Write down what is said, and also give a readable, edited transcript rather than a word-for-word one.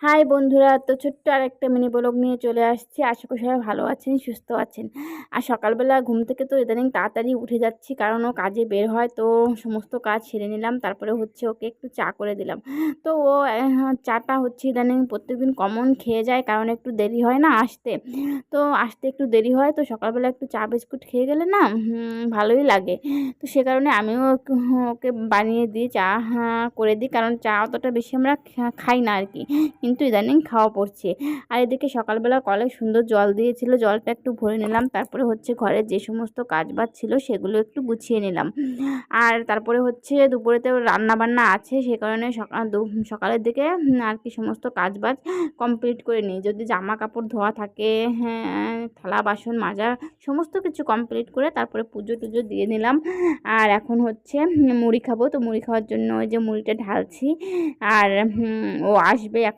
High বন্ধুরা, তো ছোট্ট আরেকটা মিনি ব্লগ নিয়ে চলে আসছি। আশা করি সবাই ভালো আছেন, সুস্থ আছেন। আর সকালবেলা ঘুম থেকে তো ইদানিং তাড়াতাড়ি উঠে যাচ্ছি, কারণ ও কাজে বের হয়। তো সমস্ত কাজ সেরে নিলাম, তারপরে হচ্ছে ওকে একটু চা করে দিলাম। তো ও চাটা হচ্ছে ইদানিং প্রত্যেকদিন কমন খেয়ে যায়, কারণ একটু দেরি হয় না আসতে। তো আসতে একটু দেরি হয়, তো সকালবেলা একটু চা বিস্কুট খেয়ে গেলে না ভালোই লাগে। তো সে কারণে আমিও ওকে বানিয়ে দিই, চা করে দিই, কারণ চা অতটা বেশি আমরা খাই না আর কি, কিন্তু ইদানিং খাওয়া পড়ছে। আর এদিকে সকালবেলা কলে সুন্দর জল দিয়েছিল, জলটা একটু ভরে নিলাম। তারপরে হচ্ছে ঘরের যে সমস্ত কাজবাজ ছিল সেগুলো একটু গুছিয়ে নিলাম। আর তারপরে হচ্ছে দুপুরেতেও রান্না বান্না আছে, সে কারণে সকালের দিকে আর কি সমস্ত কাজবাজ কমপ্লিট করে নিই। যদি জামা কাপড় ধোয়া থাকে, হ্যাঁ, থালা বাসন মাজা, সমস্ত কিছু কমপ্লিট করে তারপরে পুজো টুজো দিয়ে নিলাম। আর এখন হচ্ছে মুড়ি খাবো, তো মুড়ি খাওয়ার জন্য ওই যে মুড়িটা ঢালছি। আর ও আসবে এখন।